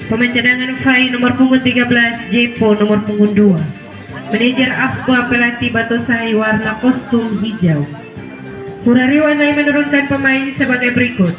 Pemain cadangan Fai nomor punggung 13, Jepo nomor punggung 2. Manajer Afwa pelatih Batosai warna kostum hijau. Purari Wanai menurunkan pemain sebagai berikut.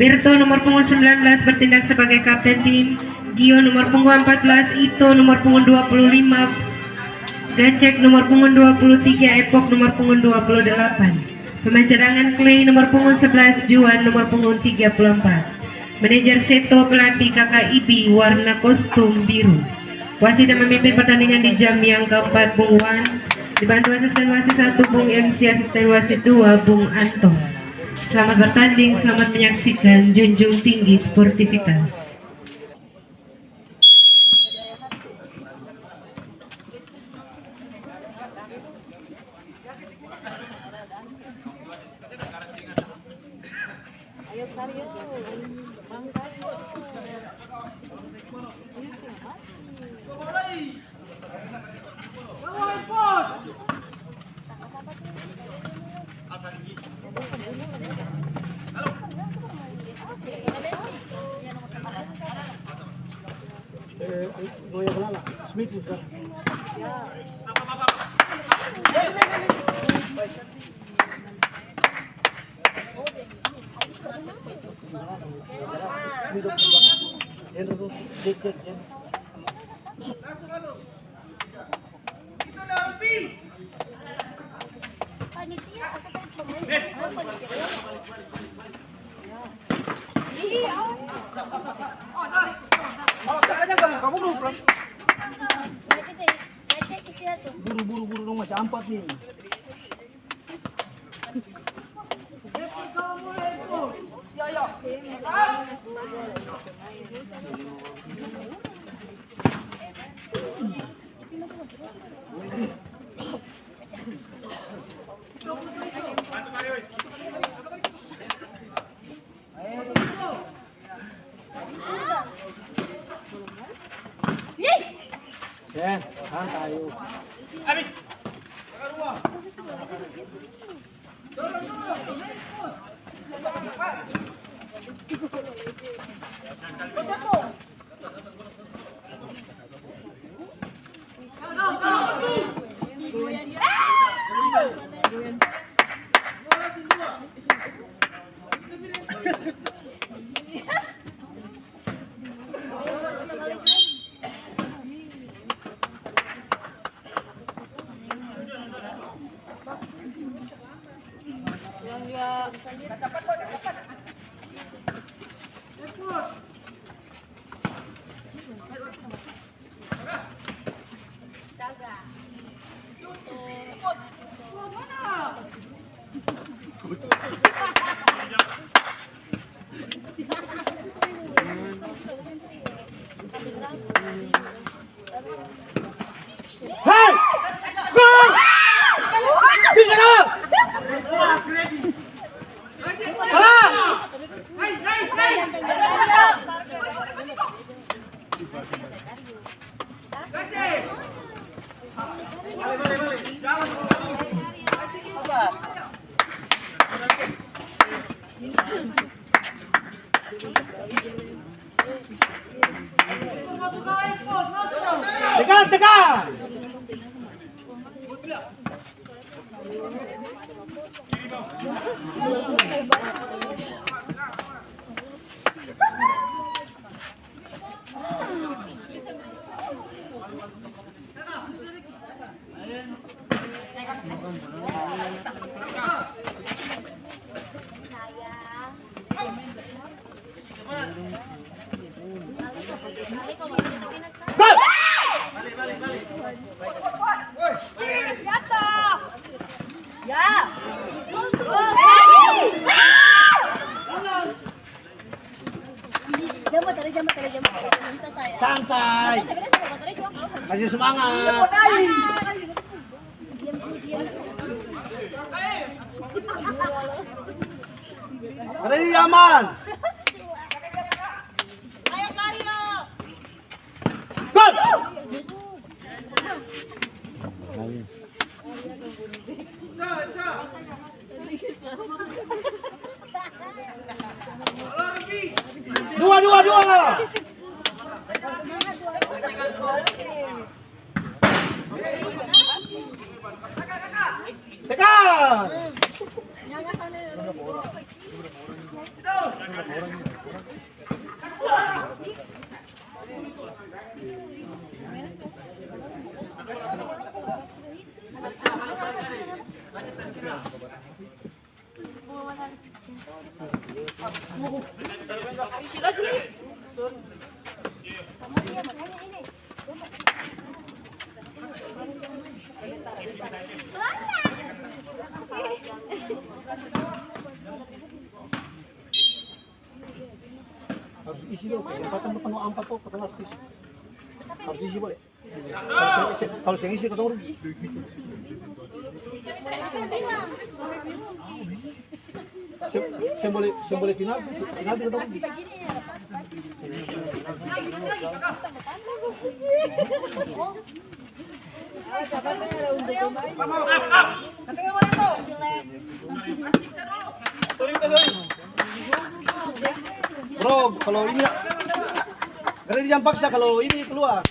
Berto nomor punggung 19 bertindak sebagai kapten tim. Gio nomor punggung 14, Ito nomor punggung 25, Gacek nomor punggung 23, Epok nomor punggung 28. Pemain cadangan Clay nomor punggung 11, Juan nomor punggung 34. Manajer Seto pelatih Kakak Ibi warna kostum biru. Wasit yang memimpin pertandingan di jam yang keempat Bung Wan, dibantu asisten wasit 1 Bung MC, asisten wasit 2 Bung Anton. Selamat bertanding, selamat menyaksikan, junjung tinggi sportivitas. Buru-buru dong, masih 4 nih. Tayo. Hey! Go! Bisa dong! Tekan! Santai. Masih semangat. Ada di aman. Ayo Mario. Gol. Dua. Tekan. Harus isi dong, kesempatan lu penuh 4 tuh, ketemu harus isi. Harus isi boleh. Kalau saya isi ketemu rugi. Saya boleh final ketemu rugi. Bro, kalau ini karena dia paksa kalau ini keluar.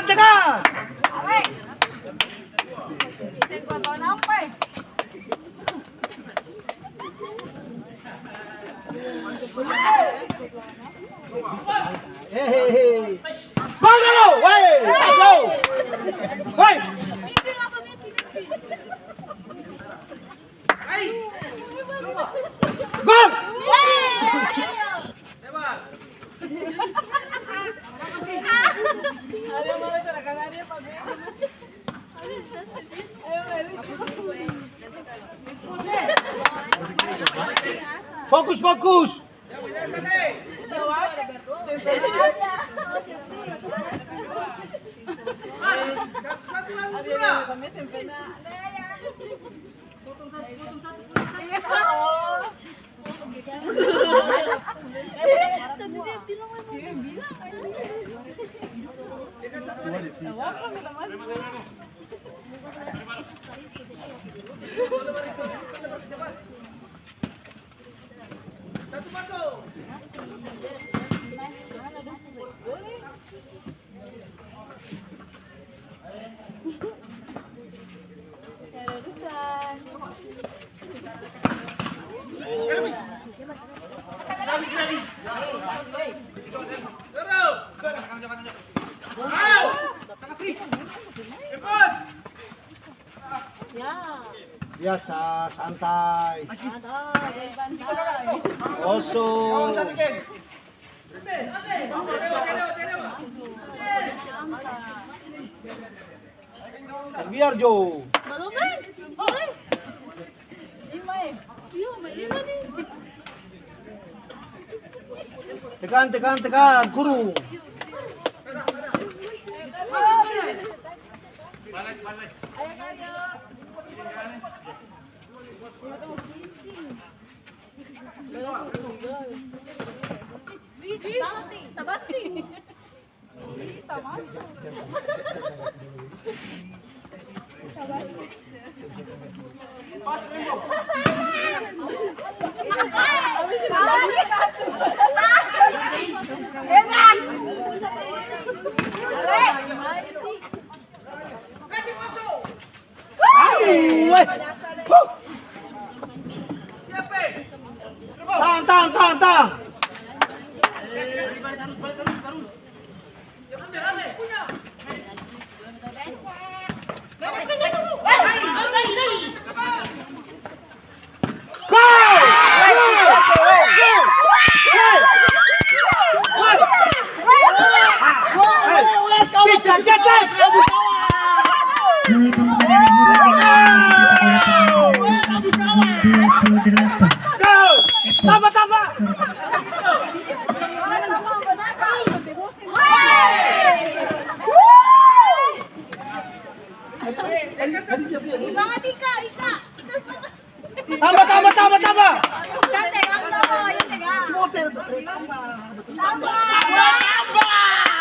Tekan. Hehehe. Go! Wait! Go! Wait! Go! Fokus. Biasa, santai. Oso. Biar Jo. Tekan, kurung. Tang. Nilai pemuda dari Hura 28. Tambah. Semangat Ika. Tambah. Cantik, kamu dong, yang tiga. Tambah.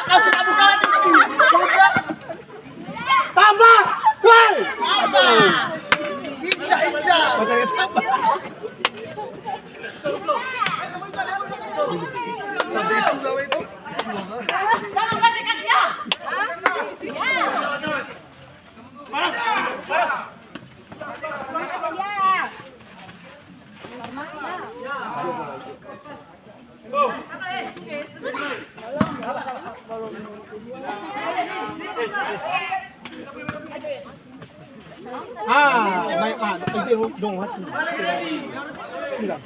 Kasih kamu kalah sih. Tambah. Woi. Inja. Tambah. Sampai sudah itu. Jangan baca kasih ya. Baik Pak, nanti dong hati. Sudah.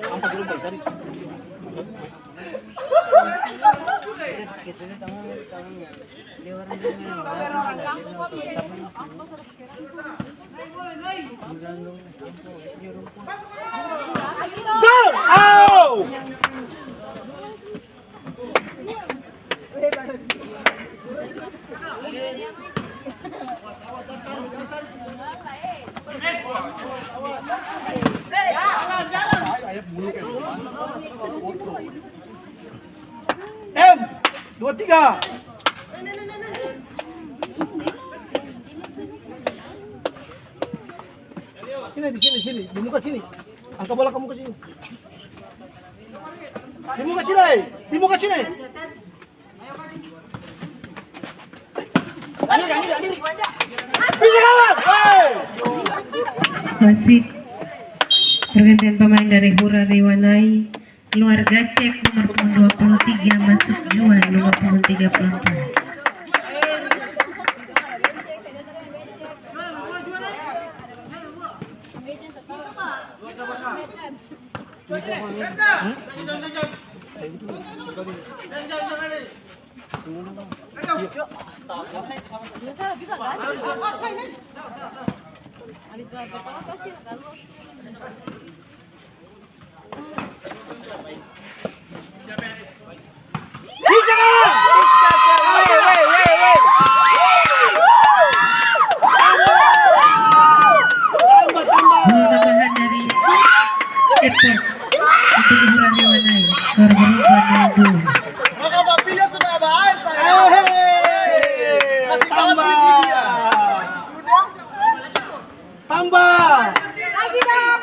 Ampas dulu Pak, sari. Go! Oh! M 23. Sini, di muka sini. Angkat bola kamu ke sini. Di muka sini. Bisa kawan. Wasit pergantian pemain dari Hura Riwanai, keluarga cek nomor punggung 23 masuk Juan nomor punggung 34. Tambahan dari Epok untuk Hura Riwanai, korban 2. Maka pilih sudah bahas saya. Tambah. Lagi dong.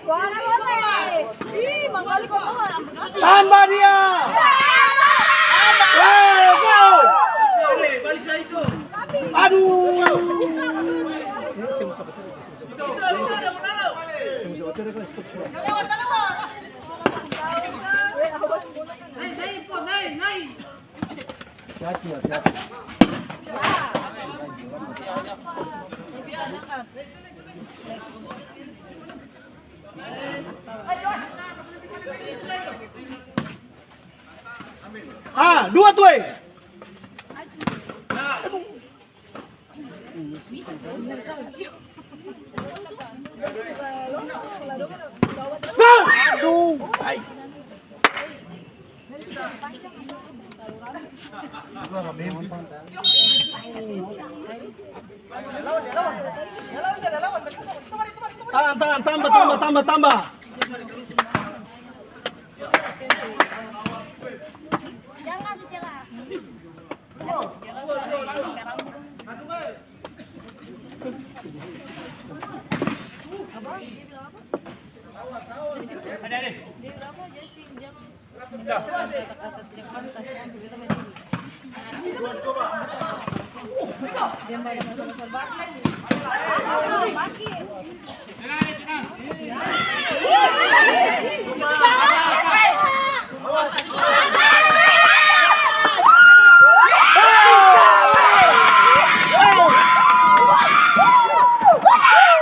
Suara boleh. Ih, mangkali kok tuh. Tambah dia. Go. Balik saya itu. Aduh. Dua tuh. Aduh. Ay. Tambah. Jangan kasih celah.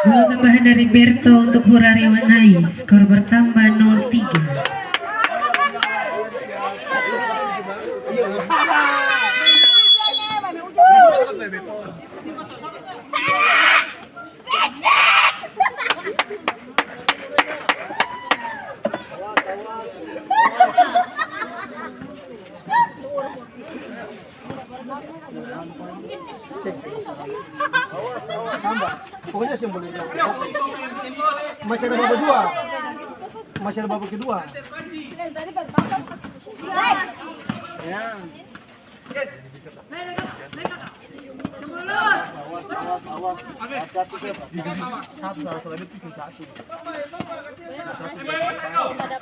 Gol tambahan dari Berto untuk Hurari Wanai, skor bertambah 0-3. Tambah. Pokoknya sih boleh. Masih ada babak dua. Masih ada babak kedua.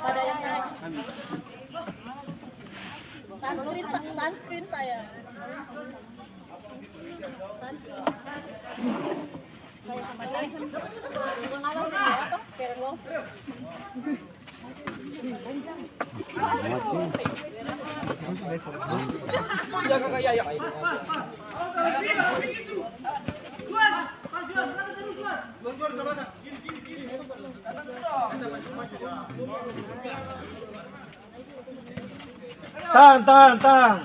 Pada yang naik. Sunscreen saya. Tahan.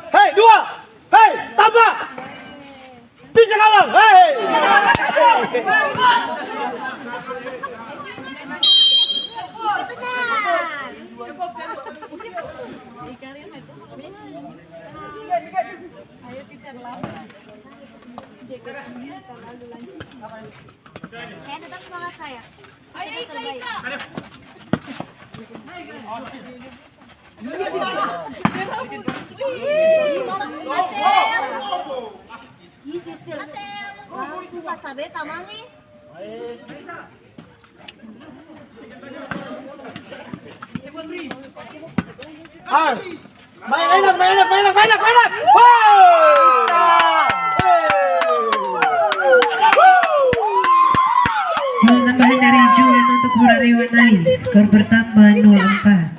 Hei, dua. Hei, tambah. Pinjam awal. Hei. Saya tetap semangat saya. Saya terbaik. Susah sabe tamangi. Main enak. Gol tambahan dari Julian untuk Hurari Wanai, skor bertambah 0-4.